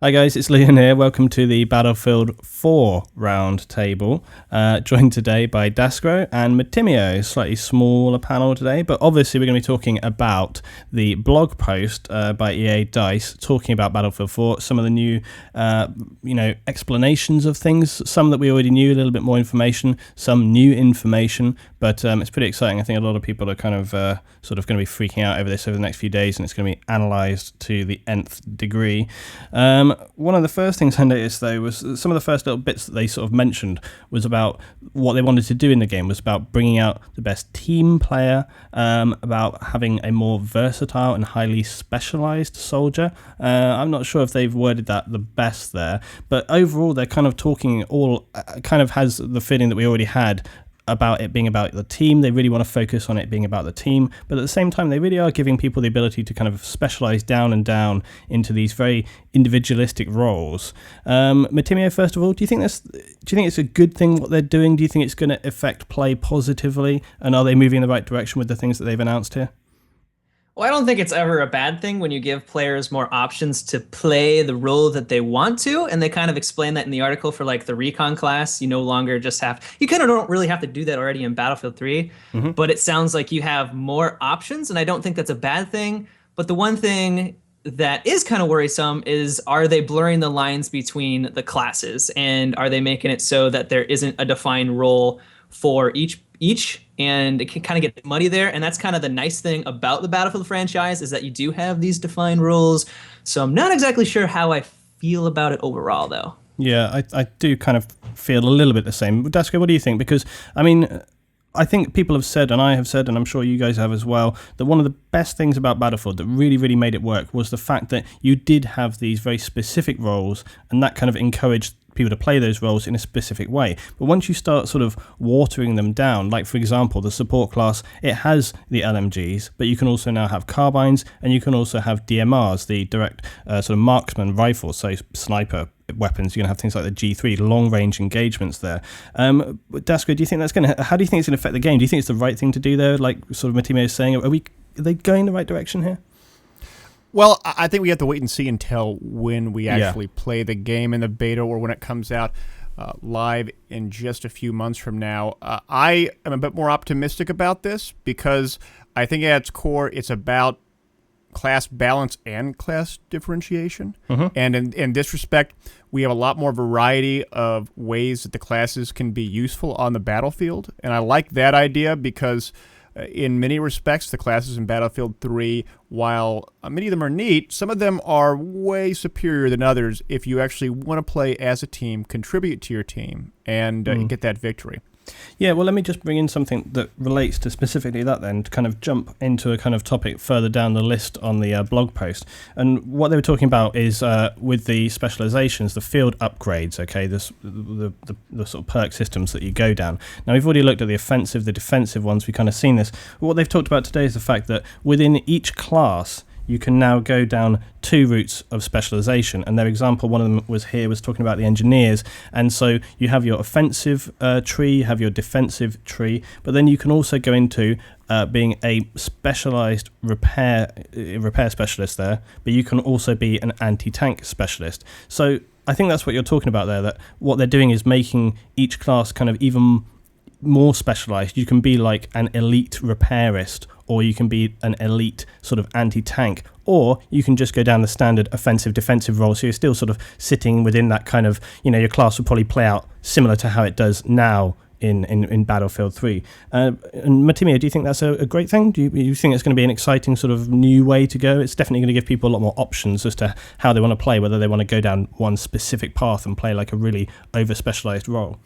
Hi guys, it's Luetin here. Welcome to the Battlefield 4 Roundtable. Joined today by Daskro and Matimio. Slightly smaller panel today, but obviously we're going to be talking about the blog post by EA DICE talking about Battlefield 4, some of the new, explanations of things, some that we already knew, a little bit more information, some new information, but it's pretty exciting. I think a lot of people are kind of sort of going to be freaking out over this over the next few days, and it's going to be analysed to the nth degree. One of the first things I noticed, though, was some of the first little bits that they sort of mentioned was about what they wanted to do in the game, was about bringing out the best team player, about having a more versatile and highly specialised soldier. I'm not sure if they've worded that the best there, but overall they're kind of talking all, kind of has the feeling that we already had about it being about the team. They really want to focus on it being about the team, but at the same time they really are giving people the ability to kind of specialize down and down into these very individualistic roles. Matimi0, first of all, do you think it's a good thing what they're doing? Do you think it's going to affect play positively, and are they moving in the right direction with the things that they've announced here? Well, I don't think it's ever a bad thing when you give players more options to play the role that they want to, and they kind of explain that in the article for like the recon class. You no longer just have, you kind of don't really have to do that already in Battlefield 3, but it sounds like you have more options, and I don't think that's a bad thing. But the one thing that is kind of worrisome is, are they blurring the lines between the classes, and are they making it so that there isn't a defined role for each, and it can kind of get muddy there. And that's kind of the nice thing about the Battlefield franchise, is that you do have these defined rules. So I'm not exactly sure how I feel about it overall, though. Yeah, I do kind of feel a little bit the same. Dasko, what do you think? Because, I mean, I think people have said, and I have said, and I'm sure you guys have as well, that one of the best things about Battlefield that really, really made it work was the fact that you did have these very specific roles, and that kind of encouraged people to play those roles in a specific way. But once you start sort of watering them down, like for example the support class, it has the LMGs, but you can also now have carbines, and you can also have DMRs, the direct sort of marksman rifles, so sniper weapons. You're going to have things like the G3, long range engagements there. Dasko, do you think that's going to, how do you think it's going to affect the game? Do you think it's the right thing to do there, like sort of Matimi is saying? Are they going the right direction here? Well, I think we have to wait and see until when we actually play the game in the beta, or when it comes out live in just a few months from now. I am a bit more optimistic about this, because I think at its core it's about class balance and class differentiation. And in this respect, we have a lot more variety of ways that the classes can be useful on the battlefield. And I like that idea, because in many respects, the classes in Battlefield 3, while many of them are neat, some of them are way superior than others if you actually want to play as a team, contribute to your team, and get that victory. Yeah, well, let me just bring in something that relates to specifically that then, to kind of jump into a kind of topic further down the list on the blog post. And what they were talking about is with the specializations, the field upgrades, okay, the sort of perk systems that you go down. Now, we've already looked at the offensive, the defensive ones, we've kind of seen this. But what they've talked about today is the fact that within each class, you can now go down two routes of specialization. And their example, one of them was talking about the engineers. And so you have your offensive tree, you have your defensive tree, but then you can also go into being a specialized repair specialist there, but you can also be an anti-tank specialist. So I think that's what you're talking about there, that what they're doing is making each class kind of even more specialized. You can be like an elite repairist, or you can be an elite sort of anti-tank, or you can just go down the standard offensive defensive role. So you're still sort of sitting within that kind of, your class will probably play out similar to how it does now in Battlefield 3. And Matimi, do you think that's a great thing? Do you think it's going to be an exciting sort of new way to go? It's definitely going to give people a lot more options as to how they want to play, whether they want to go down one specific path and play like a really over-specialized role.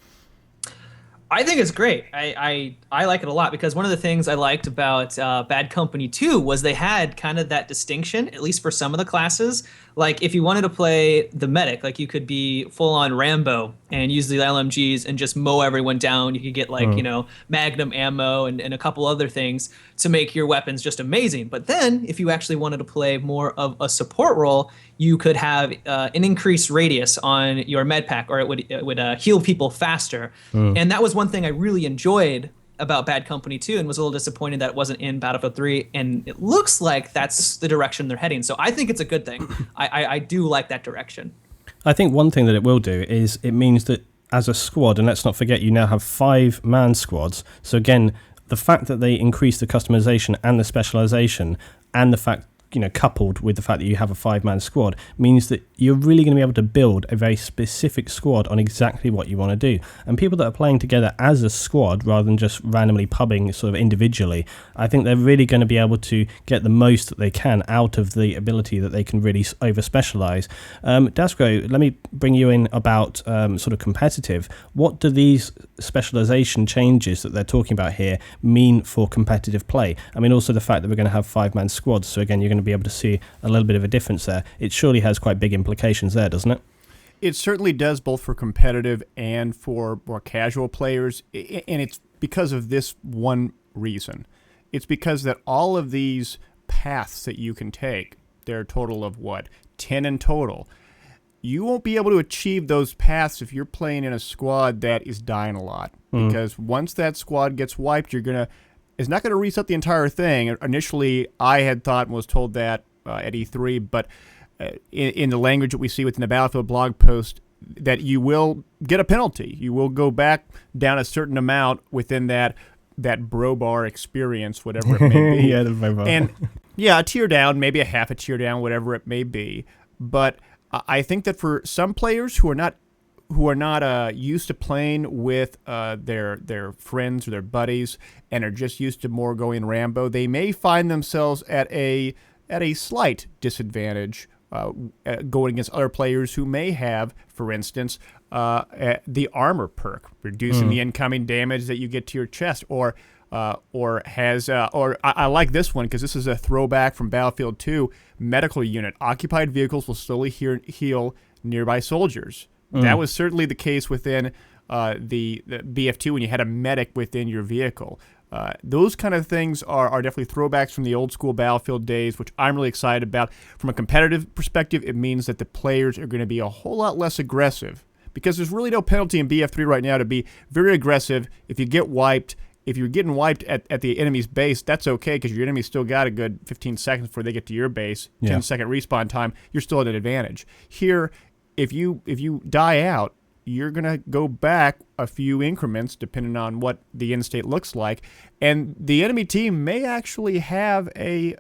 I think it's great. I like it a lot, because one of the things I liked about Bad Company 2 was they had kind of that distinction, at least for some of the classes. Like if you wanted to play the medic, like you could be full on Rambo and use the LMGs and just mow everyone down. You could get like, Magnum ammo and a couple other things to make your weapons just amazing. But then if you actually wanted to play more of a support role, you could have an increased radius on your med pack, or it would heal people faster. And that was one thing I really enjoyed about Bad Company 2, and was a little disappointed that it wasn't in Battlefield 3, and it looks like that's the direction they're heading. So I think it's a good thing. I do like that direction. I think one thing that it will do is it means that as a squad, and let's not forget you now have 5-man squads. So again, the fact that they increase the customization and the specialization, and the fact, coupled with the fact that you have a 5-man squad, means that you're really going to be able to build a very specific squad on exactly what you want to do. And people that are playing together as a squad rather than just randomly pubbing sort of individually, I think they're really going to be able to get the most that they can out of the ability that they can really over specialize. Daskro, let me bring you in about sort of competitive. What do these specialization changes that they're talking about here mean for competitive play? I mean, also the fact that we're going to have 5-man squads. So again, you're going to be able to see a little bit of a difference there. It surely has quite big implications there, doesn't it? It certainly does, both for competitive and for more casual players. And it's because of this one reason. It's because that all of these paths that you can take, there are a total of 10 in total. You won't be able to achieve those paths if you're playing in a squad that is dying a lot. Because once that squad gets wiped, it's not going to reset the entire thing. Initially, I had thought and was told that at E3, but in the language that we see within the Battlefield blog post, that you will get a penalty. You will go back down a certain amount within that bro bar experience, whatever it may be. Yeah, the bro bar. And a tier down, maybe a half a tier down, whatever it may be. But I think that for some players who are not used to playing with their friends or their buddies and are just used to more going Rambo, they may find themselves at a slight disadvantage going against other players who may have, for instance, the armor perk, reducing the incoming damage that you get to your chest, or I like this one because this is a throwback from Battlefield 2. Medical unit. Occupied vehicles will slowly heal nearby soldiers. That was certainly the case within the BF2 when you had a medic within your vehicle. Those kind of things are definitely throwbacks from the old school Battlefield days, which I'm really excited about. From a competitive perspective, it means that the players are going to be a whole lot less aggressive, because there's really no penalty in BF3 right now to be very aggressive. If you get wiped, if you're getting wiped at the enemy's base, that's okay, because your enemy's still got a good 15 seconds before they get to your base. 10-second respawn time, you're still at an advantage. Here, if you die out, you're going to go back a few increments depending on what the end state looks like, and the enemy team may actually have an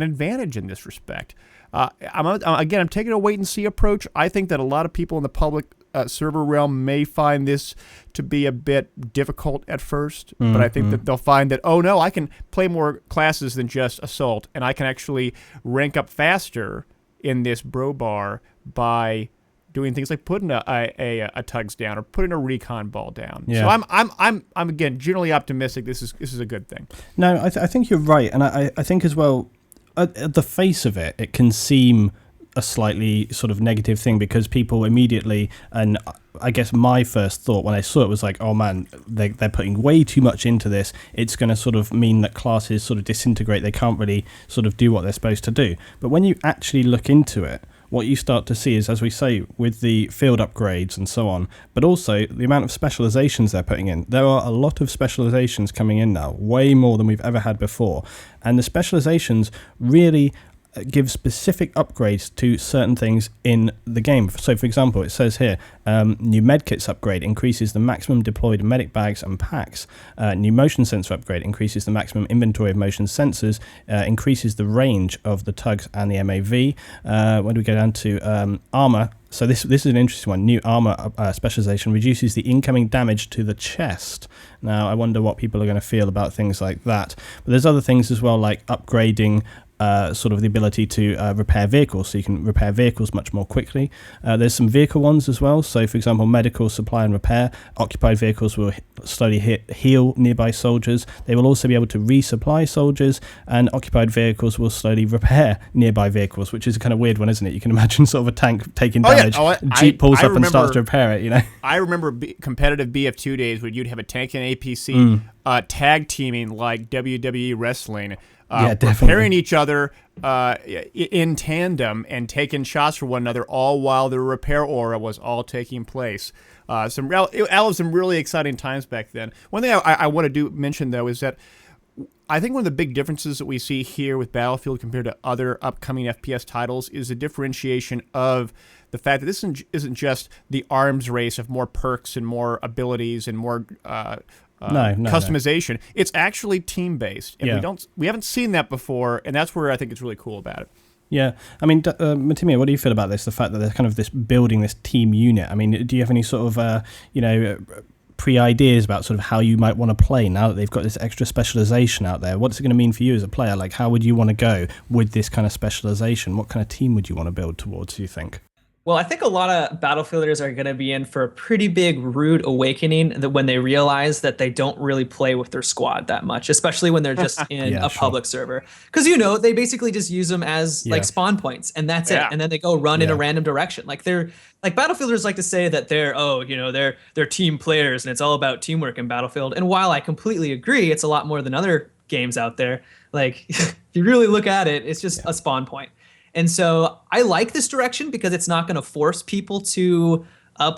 advantage in this respect. I'm taking a wait-and-see approach. I think that a lot of people in the public server realm may find this to be a bit difficult at first, but I think that they'll find that, oh no, I can play more classes than just Assault, and I can actually rank up faster in this bro bar by doing things like putting a tugs down or putting a recon ball down. Yeah. So I'm again generally optimistic. This is a good thing. No, I think you're right, and I think as well, at the face of it, it can seem a slightly sort of negative thing, because people immediately, and I guess my first thought when I saw it was like, oh man, they're putting way too much into this. It's going to sort of mean that classes sort of disintegrate. They can't really sort of do what they're supposed to do. But when you actually look into it, what you start to see is, as we say, with the field upgrades and so on, but also the amount of specializations they're putting in. There are a lot of specializations coming in now, way more than we've ever had before. And the specializations really give specific upgrades to certain things in the game. So, for example, it says here, new medkits upgrade increases the maximum deployed medic bags and packs. New motion sensor upgrade increases the maximum inventory of motion sensors, increases the range of the tugs and the MAV. When we go down to armor, so this is an interesting one. New armor specialization reduces the incoming damage to the chest. Now, I wonder what people are going to feel about things like that. But there's other things as well, like upgrading sort of the ability to repair vehicles, so you can repair vehicles much more quickly. There's some vehicle ones as well. So, for example, medical supply and repair. Occupied vehicles will slowly heal nearby soldiers. They will also be able to resupply soldiers, and occupied vehicles will slowly repair nearby vehicles, which is a kind of weird one, isn't it? You can imagine sort of a tank taking damage. Jeep pulls up and starts to repair it, you know. I remember competitive BF2 days where you'd have a tank and APC tag teaming like WWE wrestling. Repairing each other in tandem and taking shots for one another, all while the repair aura was all taking place. Some really exciting times back then. One thing I want to mention, though, is that I think one of the big differences that we see here with Battlefield compared to other upcoming FPS titles is the differentiation of the fact that this isn't just the arms race of more perks and more abilities and more customization. No. It's actually team-based, and we haven't seen that before, and that's where I think it's really cool about it. Yeah, I mean, Matimi, what do you feel about this? The fact that they're kind of building this team unit. I mean, do you have any sort of pre-ideas about sort of how you might want to play now that they've got this extra specialization out there? What's it going to mean for you as a player? Like, how would you want to go with this kind of specialization? What kind of team would you want to build towards, do you think? Well, I think a lot of Battlefielders are going to be in for a pretty big rude awakening that when they realize that they don't really play with their squad that much, especially when they're just in public server. Because, they basically just use them as like spawn points, and that's it. And then they go run in a random direction. Like Battlefielders like to say that they're team players and it's all about teamwork in Battlefield. And while I completely agree, it's a lot more than other games out there. Like, if you really look at it, it's just a spawn point. And so I like this direction because it's not going to force people to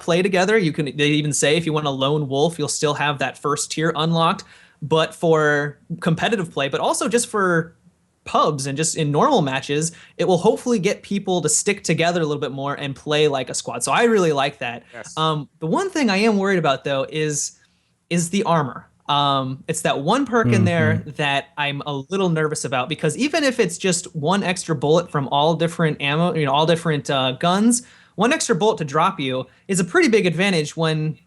play together. They even say if you want a lone wolf, you'll still have that first tier unlocked. But for competitive play, but also just for pubs and just in normal matches, it will hopefully get people to stick together a little bit more and play like a squad. So I really like that. Yes. The one thing I am worried about, though, is the armor. It's that one perk in there that I'm a little nervous about, because even if it's just one extra bullet from all different ammo, all different guns, one extra bullet to drop you is a pretty big advantage when,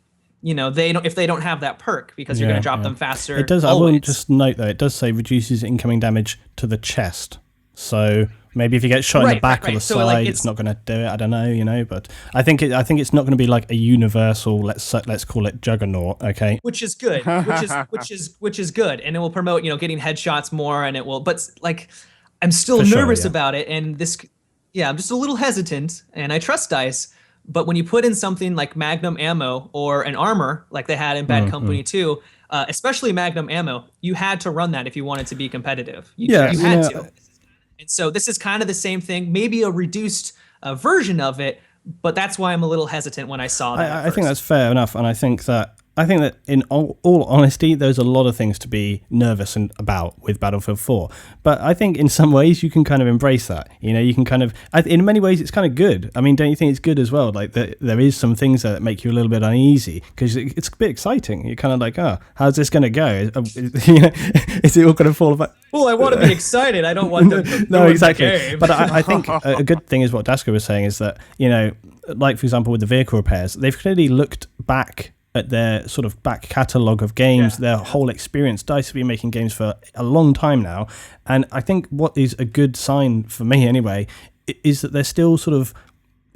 if they don't have that perk, because you're going to drop them faster. It does. Always. I will just note though, it does say reduces incoming damage to the chest. So maybe if you get shot in the back or the side, it's not going to do it. I don't know, but I think it's not going to be like a universal. Let's call it juggernaut, okay? Which is good. Which is good, and it will promote getting headshots more, and it will. But like, I'm still nervous about it, and this, I'm just a little hesitant, and I trust DICE. But when you put in something like Magnum ammo or an armor, like they had in Bad Company 2, especially Magnum ammo, you had to run that if you wanted to be competitive. You had to. And so this is kind of the same thing, maybe a reduced version of it, but that's why I'm a little hesitant when I saw that. I think that's fair enough, and I think that in all honesty, there's a lot of things to be nervous about with Battlefield 4. But I think in some ways you can kind of embrace that. You can kind of, in many ways it's kind of good. I mean, don't you think it's good as well? Like there is some things that make you a little bit uneasy because it's a bit exciting. You're kind of like, how's this going to go? Is it all going to fall apart? Well, I want to be excited. I don't want them to no, exactly. But I think a good thing is what Daskro was saying is that, like for example with the vehicle repairs, they've clearly looked back at their sort of back catalogue of games, their whole experience. DICE have been making games for a long time now, and I think what is a good sign for me anyway is that they're still sort of,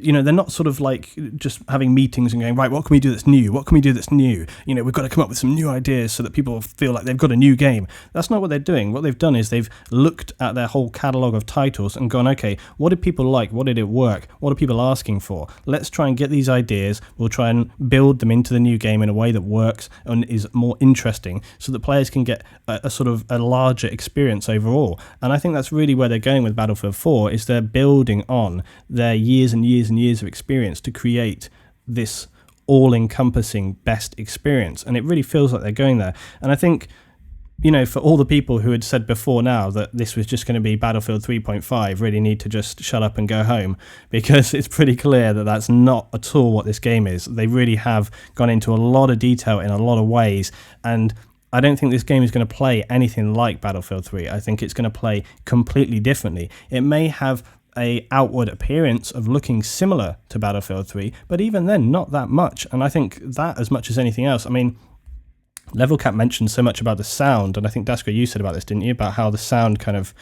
they're not sort of like just having meetings and going, right, what can we do that's new? What can we do that's new? We've got to come up with some new ideas so that people feel like they've got a new game. That's not what they're doing. What they've done is they've looked at their whole catalogue of titles and gone, okay, what did people like? What did it work? What are people asking for? Let's try and get these ideas. We'll try and build them into the new game in a way that works and is more interesting so that players can get a sort of a larger experience overall. And I think that's really where they're going with Battlefield 4, is they're building on their years and years and years of experience to create this all-encompassing best experience, and it really feels like they're going there. And I think, for all the people who had said before now that this was just going to be Battlefield 3.5, really need to just shut up and go home, because it's pretty clear that that's not at all what this game is. They really have gone into a lot of detail in a lot of ways, and I don't think this game is going to play anything like Battlefield 3. I think it's going to play completely differently. It may have a outward appearance of looking similar to Battlefield 3, but even then, not that much. And I think that, as much as anything else, I mean, Level Cap mentioned so much about the sound, and I think, Daskro, you said about this, didn't you? About how the sound kind of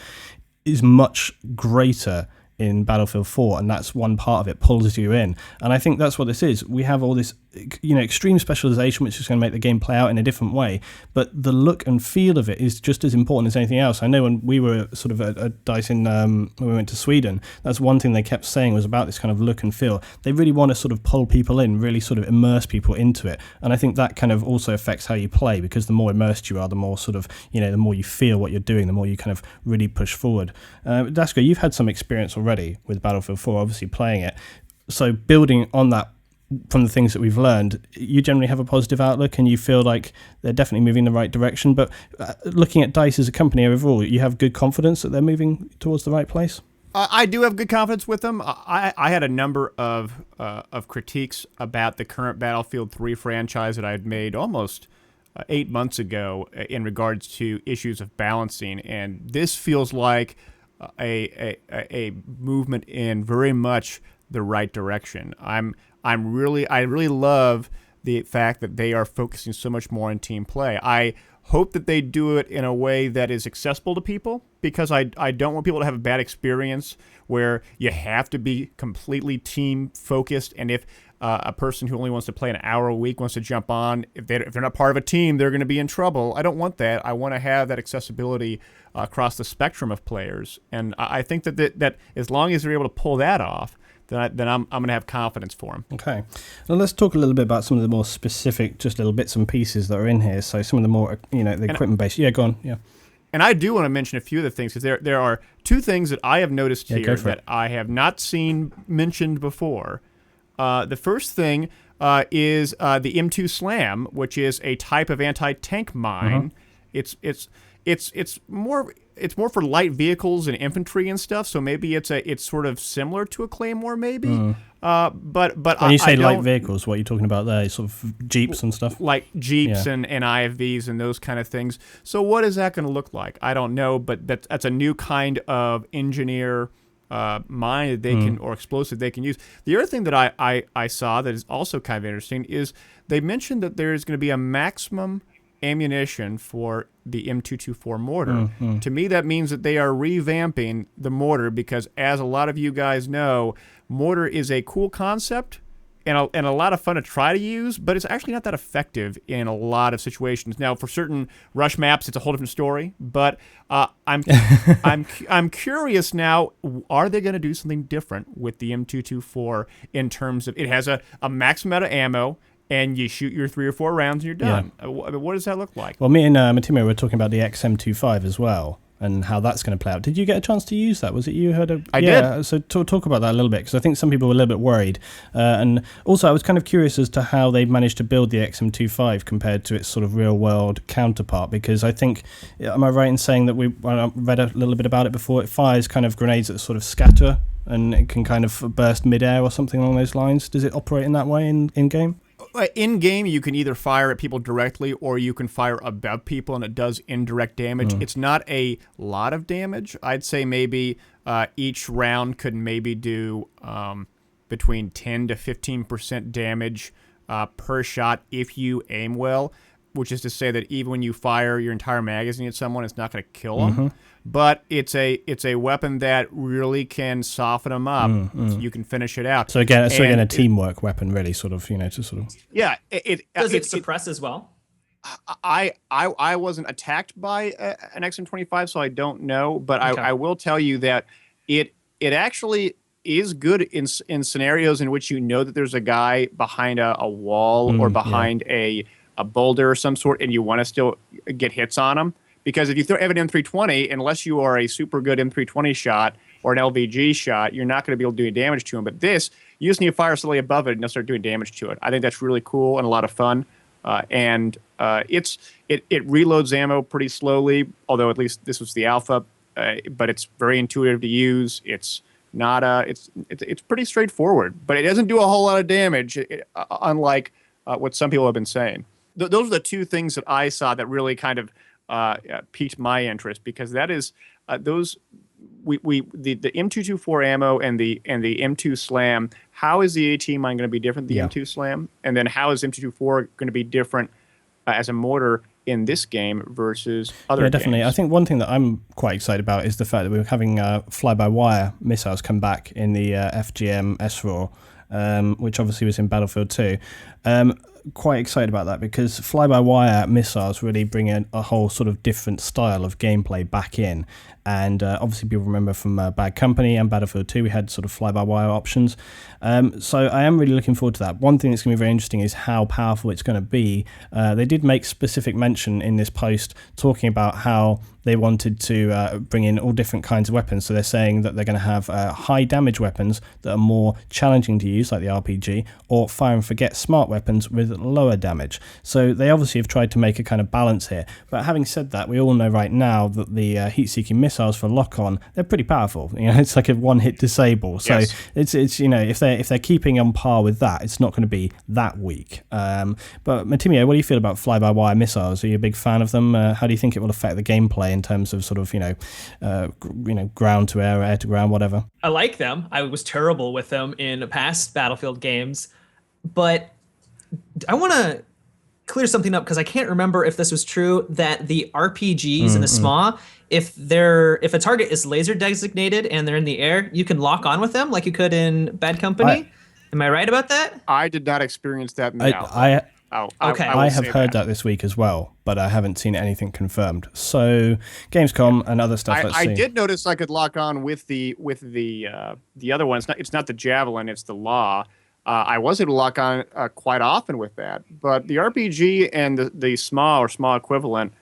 is much greater in Battlefield 4, and that's one part of it, pulls you in. And I think that's what this is. We have all this, extreme specialization, which is going to make the game play out in a different way, but the look and feel of it is just as important as anything else. I know when we were sort of at DICE when we went to Sweden, that's one thing they kept saying was about this kind of look and feel. They really want to sort of pull people in, really sort of immerse people into it. And I think that kind of also affects how you play, because the more immersed you are, the more sort of, the more you feel what you're doing, the more you kind of really push forward. Daskro, you've had some experience already with Battlefield 4, obviously playing it. So building on that from the things that we've learned, you generally have a positive outlook and you feel like they're definitely moving in the right direction. But looking at DICE as a company overall, you have good confidence that they're moving towards the right place? I do have good confidence with them. I had a number of critiques about the current Battlefield 3 franchise that I had made almost 8 months ago in regards to issues of balancing, and this feels like a movement in very much the right direction. I really love the fact that they are focusing so much more on team play. I hope that they do it in a way that is accessible to people, because I don't want people to have a bad experience where you have to be completely team focused, and if a person who only wants to play an hour a week wants to jump on, if they're not part of a team, they're going to be in trouble. I don't want that. I want to have that accessibility across the spectrum of players, and I think that as long as they're able to pull that off, then I'm going to have confidence for them. Okay. Now let's talk a little bit about some of the more specific, just little bits and pieces that are in here. So some of the more, the equipment based. Yeah, go on. Yeah. And I do want to mention a few of the things, because there are two things that I have noticed here that I have not seen mentioned before. The first thing is the M2 Slam, which is a type of anti-tank mine. It's more for light vehicles and infantry and stuff. So maybe it's sort of similar to a Claymore, maybe. But when you say light vehicles, what are you talking about there? Sort of Jeeps and stuff? Like Jeeps and IFVs and those kind of things. So what is that going to look like? I don't know, but that's a new kind of engineer mine that they can, or explosive they can use. The other thing that I saw that is also kind of interesting is they mentioned that there is going to be a maximum ammunition for the M224 mortar. To me, that means that they are revamping the mortar, because as a lot of you guys know, mortar is a cool concept and a lot of fun to try to use, but it's actually not that effective in a lot of situations. Now, for certain rush maps, it's a whole different story, but I'm curious now, are they going to do something different with the M224 in terms of, it has a maximum amount of ammo, and you shoot your 3 or 4 rounds and you're done. Yeah. What does that look like? Well, me and Matimi were talking about the XM25 as well, and how that's going to play out. Did you get a chance to use that? Was it you heard of? I did. So talk about that a little bit, because I think some people were a little bit worried. And also, I was kind of curious as to how they've managed to build the XM25 compared to its sort of real-world counterpart, because I think, am I right in saying that I read a little bit about it before, it fires kind of grenades that sort of scatter, and it can kind of burst mid-air or something along those lines? Does it operate in that way in-game? In-game, you can either fire at people directly or you can fire above people, and it does indirect damage. It's not a lot of damage. I'd say maybe each round could maybe do between 10 to 15% damage per shot if you aim well, which is to say that even when you fire your entire magazine at someone, it's not going to kill them. But it's a weapon that really can soften them up. So you can finish it out. So again, a teamwork weapon, really, sort of, to sort of. Yeah. Does it suppress as well? I wasn't attacked by an XM25, so I don't know. But okay. I will tell you that it actually is good in scenarios in which you know that there's a guy behind a wall or behind a boulder or some sort, and you want to still get hits on him. Because if you have an M320, unless you are a super good M320 shot or an LVG shot, you're not going to be able to do any damage to him. But this, you just need to fire slightly above it and you'll start doing damage to it. I think that's really cool and a lot of fun. It reloads ammo pretty slowly, although at least this was the alpha. But it's very intuitive to use. It's not it's pretty straightforward, but it doesn't do a whole lot of damage, unlike what some people have been saying. Those are the two things that I saw that really kind of piqued my interest, because that is the M224 ammo and the M2 Slam. How is the AT mine going to be different than the M2 Slam, and then how is M224 going to be different as a mortar in this game versus other games? Definitely. I think one thing that I'm quite excited about is the fact that we're having fly-by-wire missiles come back in the FGM SRAW, which obviously was in Battlefield 2. quite excited about that because fly-by-wire missiles really bring in a whole sort of different style of gameplay back in. And obviously people remember from Bad Company and Battlefield 2 we had sort of fly-by-wire options. So I am really looking forward to that. One thing that's going to be very interesting is how powerful it's going to be. They did make specific mention in this post talking about how they wanted to bring in all different kinds of weapons. So they're saying that they're going to have high damage weapons that are more challenging to use, like the RPG, or fire and forget smart weapons with lower damage. So they obviously have tried to make a kind of balance here. But having said that, we all know right now that the heat-seeking missiles for lock-on, they're pretty powerful. You know, it's like a one-hit disable. So yes. it's you know, if they're keeping on par with that, it's not going to be that weak. But Matimio, what do you feel about fly-by-wire missiles? Are you a big fan of them? How do you think it will affect the gameplay in terms of sort of ground to air, air to ground, whatever? I like them. I was terrible with them in past Battlefield games, but I want to clear something up because I can't remember if this was true that the RPGs in the SMAW, if a target is laser designated and they're in the air, you can lock on with them like you could in Bad Company. Am I right about that? I did not experience that in the alpha. I have heard that this week as well, but I haven't seen anything confirmed. So Gamescom and other stuff. I did notice I could lock on with the other one. It's not the Javelin, it's the Law. I was able to lock on quite often with that, but the RPG and the SMAW or SMAW equivalent,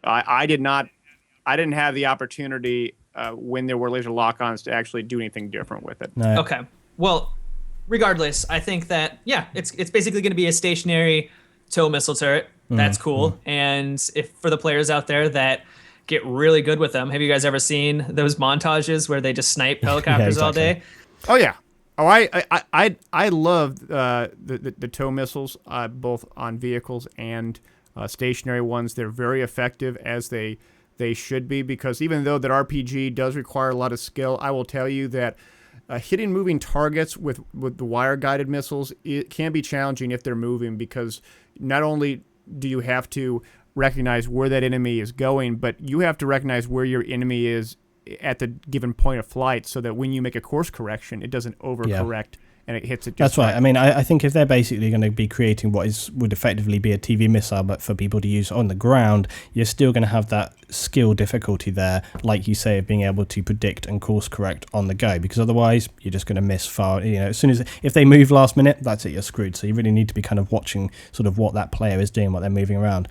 I didn't have the opportunity when there were laser lock-ons to actually do anything different with it. No. Okay. Well, regardless, I think that it's basically going to be a stationary tow missile turret. That's cool. And if for the players out there that get really good with them, have you guys ever seen those montages where they just snipe helicopters all day? Oh yeah. Oh, I love the tow missiles, both on vehicles and stationary ones. They're very effective as they should be, because even though that RPG does require a lot of skill, I will tell you that hitting moving targets with the wire-guided missiles, it can be challenging if they're moving, because not only do you have to recognize where that enemy is going, but you have to recognize where your enemy is at the given point of flight, so that when you make a course correction, it doesn't overcorrect and it hits it just That's right. I mean, I think if they're basically going to be creating what would effectively be a TV missile, but for people to use on the ground, you're still going to have that skill difficulty there, like you say, of being able to predict and course correct on the go, because otherwise you're just going to miss far. You know, as soon as if they move last minute, that's it, you're screwed. So you really need to be kind of watching sort of what that player is doing, what they're moving around.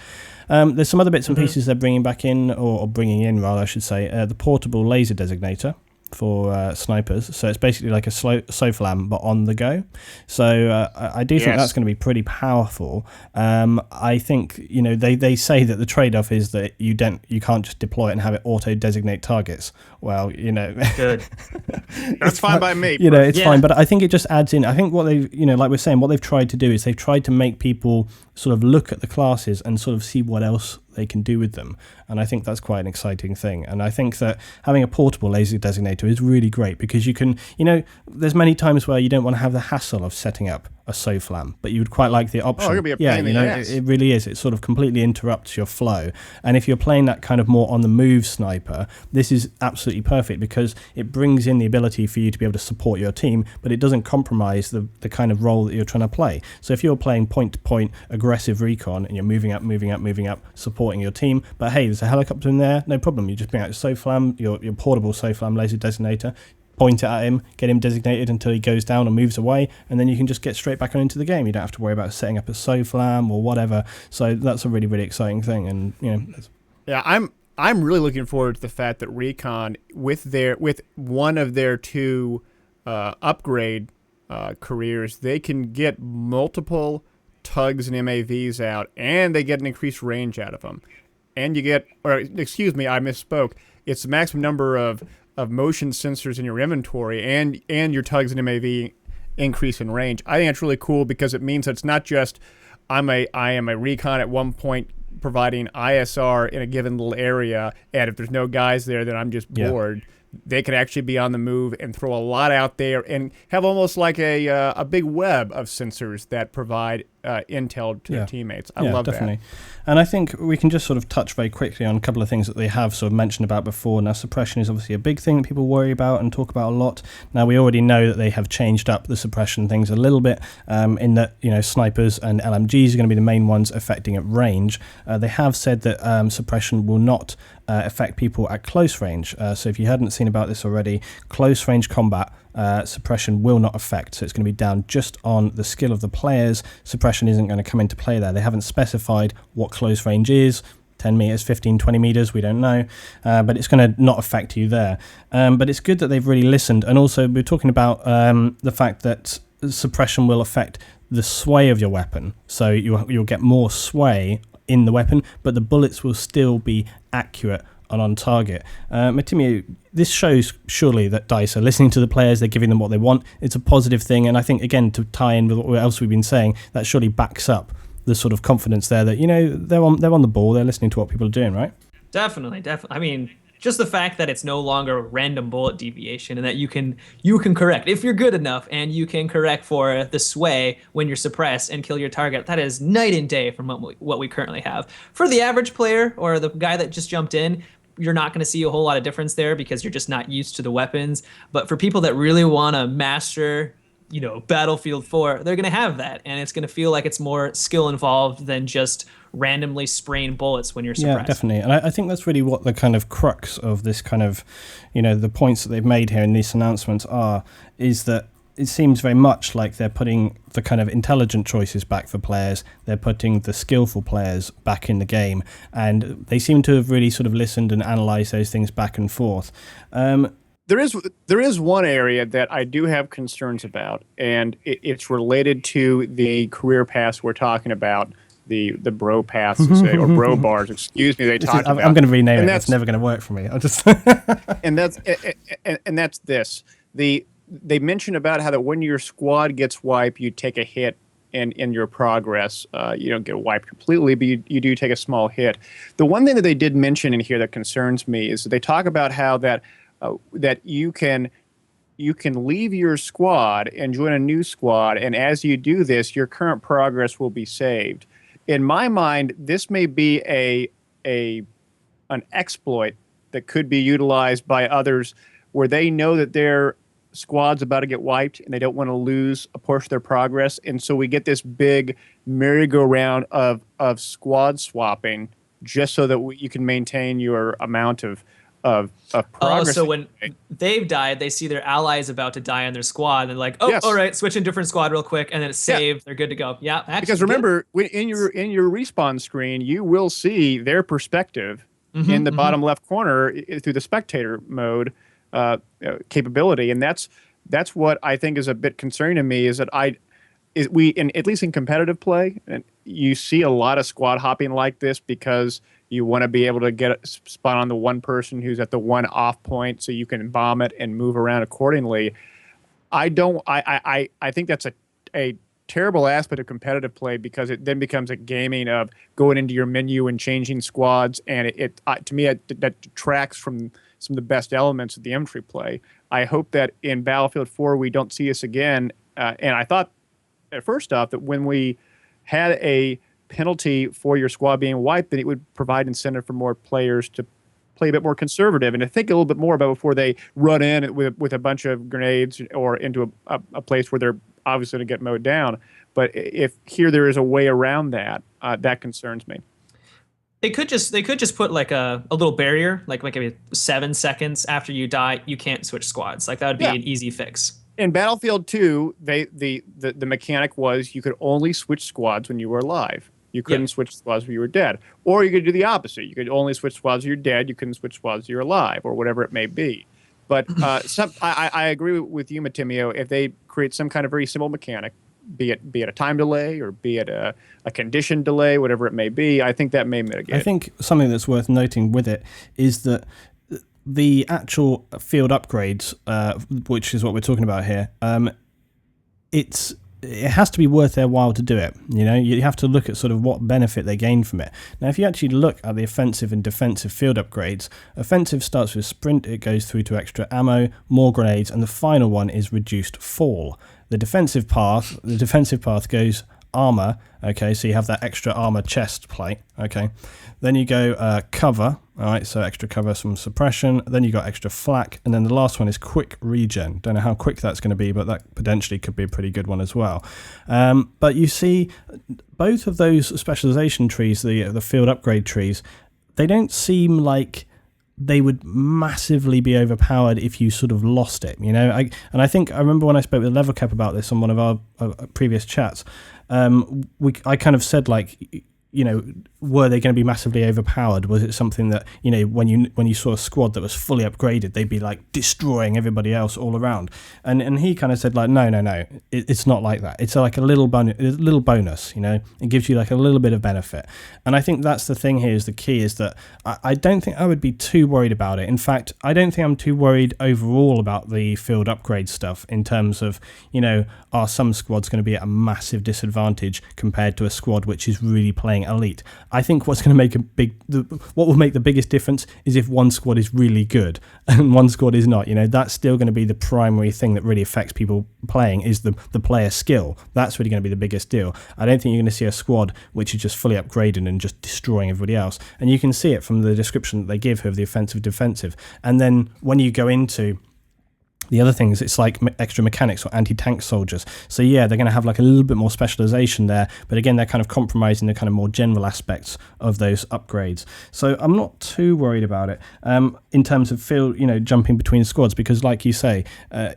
There's some other bits and pieces they're bringing back in, or bringing in rather, I should say, the portable laser designator for snipers. So it's basically like a SOFLAM but on the go. So I do think that's going to be pretty powerful. I think, you know, they say that the trade-off is that you can't just deploy it and have it auto designate targets. Well, you know, good. That's fine by me. You know, it's fine, but I think it just adds in. I think what they've, you know, like we're saying, what they've tried to do is they've tried to make people sort of look at the classes and sort of see what else they can do with them. And I think that's quite an exciting thing. And I think that having a portable laser designator is really great, because you can, you know, there's many times where you don't want to have the hassle of setting up a SOFLAM, but you would quite like the option. Oh, it'll be a pain in the ass. It really is. It sort of completely interrupts your flow. And if you're playing that kind of more on the move sniper, this is absolutely perfect, because it brings in the ability for you to be able to support your team, but it doesn't compromise the kind of role that you're trying to play. So if you're playing point-to-point aggressive recon and you're moving up, supporting your team, but hey, there's a helicopter in there, no problem. You just bring out your SOFLAM, your portable SOFLAM laser designator, point it at him, get him designated until he goes down or moves away, and then you can just get straight back on into the game. You don't have to worry about setting up a SOFLAM or whatever. So that's a really, really exciting thing. And you know, yeah, I'm really looking forward to the fact that Recon, with one of their two upgrade careers, they can get multiple tugs and MAVs out, and they get an increased range out of them. And you get, or excuse me, I misspoke. It's the maximum number of motion sensors in your inventory, and your tugs and MAV increase in range. I think it's really cool, because it means that it's not just I am a recon at one point providing ISR in a given little area, and if there's no guys there, then I'm just bored. They can actually be on the move and throw a lot out there and have almost like a big web of sensors that provide intel to their teammates. I love definitely. that. And I think we can just sort of touch very quickly on a couple of things that they have sort of mentioned about before. Now, suppression is obviously a big thing that people worry about and talk about a lot. Now, we already know that they have changed up the suppression things a little bit, in that, snipers and LMGs are going to be the main ones affecting at range. They have said that suppression will not affect people at close range. So if you hadn't seen about this already, close range combat suppression will not affect. So it's going to be down just on the skill of the players. Suppression isn't going to come into play there. They haven't specified what close range is. 10 meters, 15, 20 meters, we don't know, but it's going to not affect you there. But it's good that they've really listened. And also we're talking about the fact that suppression will affect the sway of your weapon. So you'll get more sway in the weapon, but the bullets will still be accurate and on target. Matimi, this shows surely that DICE are listening to the players, they're giving them what they want. It's a positive thing, and I think, again, to tie in with what else we've been saying, that surely backs up the sort of confidence there that, they're on the ball, they're listening to what people are doing, right? Definitely. I mean, just the fact that it's no longer a random bullet deviation and that you can correct if you're good enough, and you can correct for the sway when you're suppressed and kill your target. That is night and day from what we currently have. For the average player or the guy that just jumped in, you're not going to see a whole lot of difference there because you're just not used to the weapons. But for people that really want to master Battlefield 4, they're going to have that, and it's going to feel like it's more skill involved than just randomly spraying bullets when you're suppressed. Yeah, definitely. And I think that's really what the kind of crux of this kind of, the points that they've made here in these announcements is that it seems very much like they're putting the kind of intelligent choices back for players. They're putting the skillful players back in the game, and they seem to have really sort of listened and analysed those things back and forth. There is one area that I do have concerns about, and it's related to the career paths we're talking about, the bro paths, or bro bars. Excuse me. I'm going to rename it. It's never going to work for me. I'll just. and that's this. They mentioned about how that when your squad gets wiped, you take a hit in your progress. You don't get wiped completely, but you do take a small hit. The one thing that they did mention in here that concerns me is that they talk about how that you can leave your squad and join a new squad, and as you do this, your current progress will be saved. In my mind, this may be an exploit that could be utilized by others, where they know that their squad's about to get wiped and they don't want to lose a portion of their progress, and so we get this big merry-go-round of squad swapping just so that you can maintain your amount of progress. So when they've died, they see their allies about to die on their squad, and they're like, "Oh, yes. All right, switch in different squad real quick," and then it's saved. Yeah. They're good to go. Yeah, actually, because remember, in your respawn screen, you will see their perspective in the bottom left corner through the spectator mode capability, and that's what I think is a bit concerning to me. Is that at least in competitive play, and you see a lot of squad hopping like this because you want to be able to get a spot on the one person who's at the one off point so you can bomb it and move around accordingly. I think that's a terrible aspect of competitive play, because it then becomes a gaming of going into your menu and changing squads, and to me that detracts from some of the best elements of the infantry play. I hope that in Battlefield 4 we don't see this again, and I thought first off that when we had a penalty for your squad being wiped, then it would provide incentive for more players to play a bit more conservative and to think a little bit more about before they run in with a bunch of grenades or into a place where they're obviously going to get mowed down. But if here there is a way around that, that concerns me. They could just put like a little barrier, like maybe 7 seconds after you die, you can't switch squads. Like that would be an easy fix. In Battlefield 2, the mechanic was you could only switch squads when you were alive. You couldn't switch squads when you were dead. Or you could do the opposite. You could only switch squads when you're dead. You couldn't switch squads when you're alive, or whatever it may be. But I agree with you, Matimio. If they create some kind of very simple mechanic, be it a time delay or be it a condition delay, whatever it may be, I think that may mitigate. I think something that's worth noting with it is that the actual field upgrades, which is what we're talking about here, it has to be worth their while to do it. You have to look at sort of what benefit they gain from it. Now, if you actually look at the offensive and defensive field upgrades, offensive starts with sprint, it goes through to extra ammo, more grenades, and the final one is reduced fall. The defensive path goes armor. Okay, so you have that extra armor chest plate. Okay, then you go cover. All right, so extra cover, some suppression. Then you got extra flak, and then the last one is quick regen. Don't know how quick that's going to be, but that potentially could be a pretty good one as well. But you see, both of those specialization trees, the field upgrade trees, they don't seem like they would massively be overpowered if you sort of lost it, you know. I think I remember when I spoke with Level Cap about this on one of our previous chats. I kind of said, like, you know, were they going to be massively overpowered? Was it something that, you know, when you saw a squad that was fully upgraded, they'd be like destroying everybody else all around? And he kind of said, like, no, it's not like that. It's like a little bonus, you know. It gives you like a little bit of benefit. And I think that's the thing here, is the key, is that I don't think I would be too worried about it. In fact, I don't think I'm too worried overall about the field upgrade stuff, in terms of, you know, are some squads going to be at a massive disadvantage compared to a squad which is really playing elite? I think what's going to make what will make the biggest difference is if one squad is really good and one squad is not. You know, that's still going to be the primary thing that really affects people playing, is the player skill. That's really going to be the biggest deal. I don't think you're going to see a squad which is just fully upgraded and just destroying everybody else. And you can see it from the description that they give of the offensive defensive. And then when you go into the other things, it's like extra mechanics or anti-tank soldiers. So yeah, they're going to have like a little bit more specialization there, but again, they're kind of compromising the kind of more general aspects of those upgrades. So I'm not too worried about it in terms of field, you know, jumping between squads, because like you say,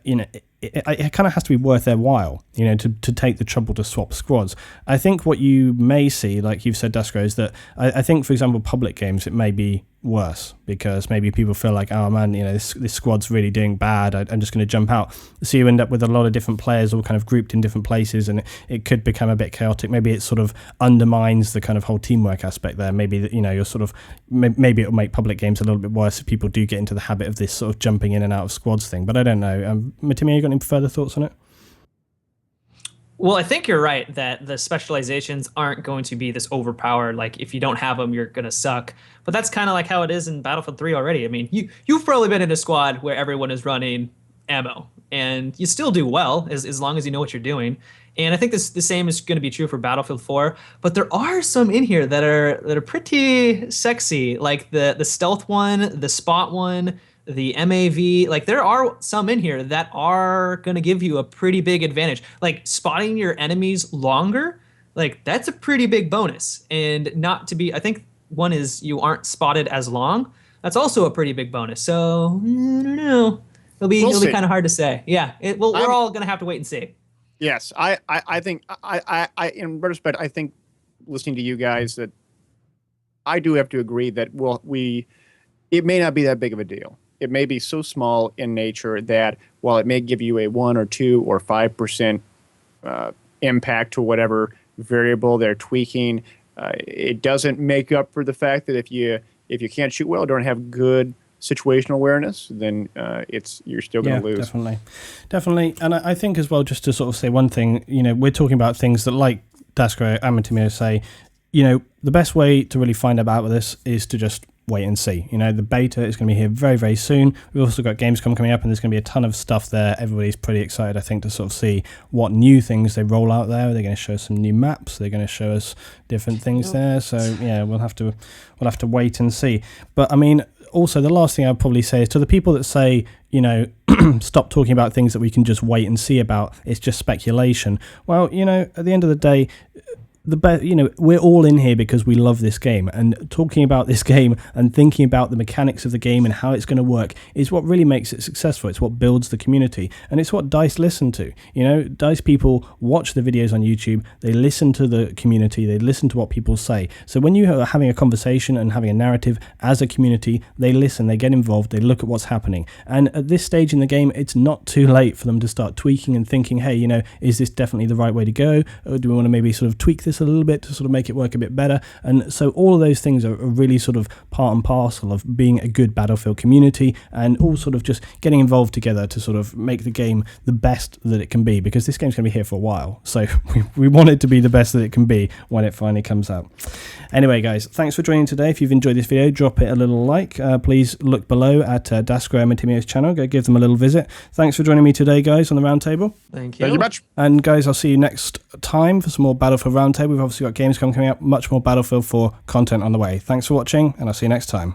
you know, it kind of has to be worth their while, you know, to take the trouble to swap squads. I think what you may see, like you've said, Daskro, is that I think, for example, public games, it may be worse, because maybe people feel like, oh man, you know, this squad's really doing bad, I'm just going to jump out. So you end up with a lot of different players all kind of grouped in different places, and it could become a bit chaotic. Maybe it sort of undermines the kind of whole teamwork aspect there. Maybe, you know, you're sort of, maybe it'll make public games a little bit worse if people do get into the habit of this sort of jumping in and out of squads thing. But I don't know. Matimi, you got any further thoughts on it? Well, I think you're right that the specializations aren't going to be this overpowered. Like, if you don't have them, you're going to suck. But that's kind of like how it is in Battlefield 3 already. I mean, you've probably been in a squad where everyone is running ammo, and you still do well as long as you know what you're doing. And I think the same is going to be true for Battlefield 4. But there are some in here that are pretty sexy, like the stealth one, the spot one, the MAV. Like, there are some in here that are going to give you a pretty big advantage. Like, spotting your enemies longer, like, that's a pretty big bonus. And not to be, I think one is you aren't spotted as long. That's also a pretty big bonus. So, I don't know. It'll be kind of hard to say. Yeah, we're all going to have to wait and see. Yes, I think, in retrospect, I think, listening to you guys, that I do have to agree that it may not be that big of a deal. It may be so small in nature that while it may give you a 1 or 2 or 5% impact to whatever variable they're tweaking, it doesn't make up for the fact that if you can't shoot well, don't have good situational awareness, then you're still going to lose. Definitely. And I think as well, just to sort of say one thing, you know, we're talking about things that, like Daskro and Matimio say, you know, the best way to really find out about this is to just wait and see. You know, the beta is going to be here very, very soon. We've also got Gamescom coming up, and there's going to be a ton of stuff there. Everybody's pretty excited, I think, to sort of see what new things they roll out there. They're going to show us some new maps. They're going to show us different things there. So yeah, we'll have to wait and see. But I mean, also, the last thing I'd probably say is to the people that say, you know, stop talking about things that we can just wait and see about, it's just speculation. Well, you know, at the end of the day, you know, we're all in here because we love this game, and talking about this game and thinking about the mechanics of the game and how it's going to work is what really makes it successful. It's what builds the community, and it's what DICE listen to. You know, DICE people watch the videos on YouTube, they listen to the community, they listen to what people say. So when you are having a conversation and having a narrative as a community, they listen, they get involved, they look at what's happening. And at this stage in the game, it's not too late for them to start tweaking and thinking, hey, you know, is this definitely the right way to go, or do we want to maybe sort of tweak this this a little bit to sort of make it work a bit better. And so all of those things are really sort of part and parcel of being a good Battlefield community, and all sort of just getting involved together to sort of make the game the best that it can be, because this game's going to be here for a while. So we want it to be the best that it can be when it finally comes out. Anyway, guys, thanks for joining today. If you've enjoyed this video, drop it a little like. Please look below at Daskro and Matimio's channel. Go give them a little visit. Thanks for joining me today, guys, on the Roundtable. Thank you. Thank you much. And guys, I'll see you next time for some more Battlefield Roundtable. We've obviously got games coming up, much more Battlefield 4 content on the way. Thanks for watching, and I'll see you next time.